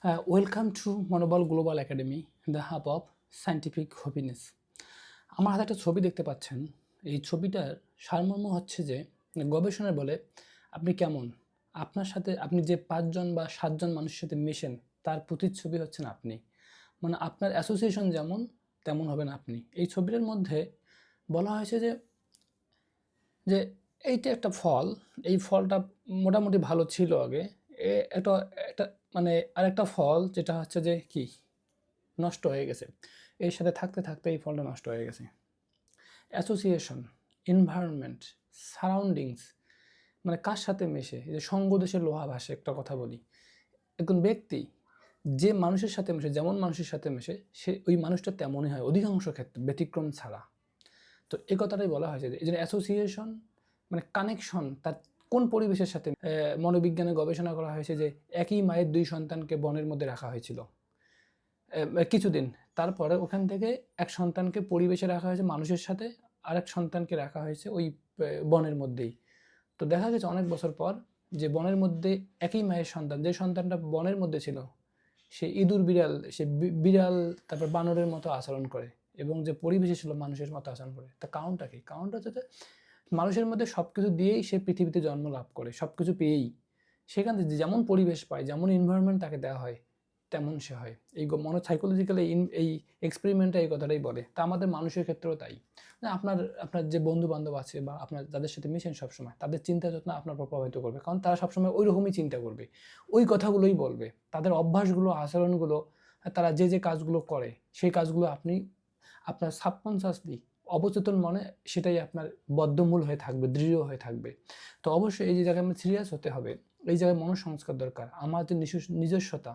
Welcome to মনোবল global academy, the hub of scientific happiness. আমার হাতে একটা ছবি দেখতে পাচ্ছেন। এই ছবিটার সারমর্ম হচ্ছে যে গবেষণায় বলে আপনি কেমন, আপনার সাথে আপনি যে 5জন বা 7জন মানুষের সাথে মেশেন তার প্রতিচ্ছবি হচ্ছেন আপনি। মানে আপনার অ্যাসোসিয়েশন যেমন তেমন হবেন আপনি। এই ছবিটার মধ্যে বলা হয়েছে যে যে এইটা একটা ফল, এই ফলটা মোটামুটি ভালো ছিল আগে। এটা একটা মানে আরেকটা ফল যেটা হচ্ছে যে কি নষ্ট হয়ে গেছে, এর সাথে থাকতে থাকতে এই ফলটা নষ্ট হয়ে গেছে। অ্যাসোসিয়েশন, এনভায়রনমেন্ট, সারাউন্ডিংস, মানে কার সাথে মেশে, এই যে সঙ্গ দেশের লোহা ভাসে একটা কথা বলি। একজন ব্যক্তি যে মানুষের সাথে মেশে, যেমন মানুষের সাথে মেশে, সে ওই মানুষটা তেমনই হয় অধিকাংশ ক্ষেত্রে, ব্যতিক্রম ছাড়া। তো এই কথাটাই বলা হয়েছে যে এই জন্য অ্যাসোসিয়েশন মানে কানেকশন, তার কোন পরিবেশের সাথে। মনোবিজ্ঞানে গবেষণা করা হয়েছে যে একই মায়ের 2 সন্তানকে বনের মধ্যে রাখা হয়েছিল কিছুদিন। তারপরে ওখান থেকে এক সন্তানকে পরিবেশে রাখা হয়েছে মানুষের সাথে, আরেক সন্তানকে রাখা হয়েছে ওই বনের মধ্যেই। তো দেখা গেছে অনেক বছর পর যে বনের মধ্যে একই মায়ের সন্তান, যে সন্তানটা বনের মধ্যে ছিল, সে ইঁদুর বিড়াল, সে বিড়াল তারপর বানরের মতো আচরণ করে, এবং যে পরিবেশে ছিল মানুষের মতো আচরণ করে। তা কারণটা কি? কারণটা হচ্ছে যে মানুষের মধ্যে সব কিছু দিয়েই সে পৃথিবীতে জন্ম লাভ করে, সব কিছু পেয়েই। সেখান থেকে যেমন পরিবেশ পায়, যেমন এনভায়রনমেন্ট তাকে দেওয়া হয়, তেমন সে হয়। এই সাইকোলজিক্যাল এই এক্সপেরিমেন্টটা এই কথাটাই বলে। তা আমাদের মানুষের ক্ষেত্রেও তাই। আপনার আপনার যে বন্ধু বান্ধব আছে বা আপনার যাদের সাথে মিশেন সবসময়, তাদের চিন্তা চেতনা আপনার উপর প্রভাবিত করবে, কারণ তারা সবসময় ওই রকমই চিন্তা করবে, ওই কথাগুলোই বলবে। তাদের অভ্যাসগুলো, আচরণগুলো, তারা যে যে কাজগুলো করে, সেই কাজগুলো আপনি আপনার সাবকনসিয়াসলি, অবচেতন মনে সেটাই আপনার বদ্ধমূল হয়ে থাকবে, দৃঢ় হয়ে থাকবে। তো অবশ্যই এই যে জায়গায় আমরা সিরিয়াস হতে হবে, এই জায়গায় মনঃসংস্কার দরকার। আমার যে নিজস্বতা,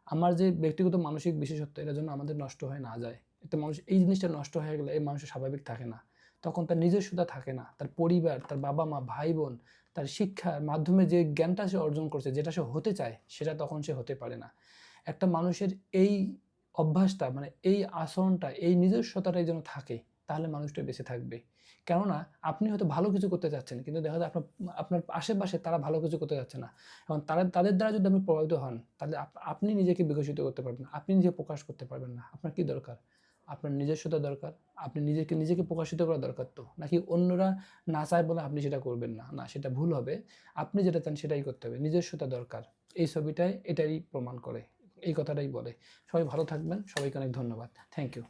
আমার যে ব্যক্তিগত মানসিক বিশেষত্ব, এটার জন্য আমাদের নষ্ট হয়ে না যায়। এতে মানুষ, এই জিনিসটা নষ্ট হয়ে গেলে এই মানুষ স্বাভাবিক থাকে না, তখন তার নিজস্বতা থাকে না। তার পরিবার, তার বাবা মা, ভাই বোন, তার শিক্ষার মাধ্যমে যে জ্ঞানটা সে অর্জন করছে, যেটা সে হতে চায়, সেটা তখন সে হতে পারে না। একটা মানুষের এই অভ্যাসটা, মানে এই আচরণটা, এই নিজস্বতাটাই যেন থাকে, তাহলে মানুষটা বেঁচে থাকবে। কেননা আপনি হয়তো ভালো কিছু করতে চাচ্ছেন, কিন্তু দেখা যায় আপনার আপনার আশেপাশে তারা ভালো কিছু করতে যাচ্ছে না। এবং তাদের দ্বারা যদি আপনি প্রভাবিত হন, তাহলে আপনি নিজেকে বিকশিত করতে পারবেন না, আপনি নিজে প্রকাশ করতে পারবেন না। আপনার কি দরকার? আপনার নিজস্বতা দরকার। আপনি নিজেকে প্রকাশিত করা দরকার তো, নাকি অন্যরা না চায় বলে আপনি সেটা করবেন না? না, সেটা ভুল হবে। আপনি যেটা চান সেটাই করতে হবে। নিজস্বতা দরকার। এই ছবিটাই এটাই প্রমাণ করে, এই কথাটাই বলে। সবাই ভালো থাকবেন। সবাইকে অনেক ধন্যবাদ। Thank you.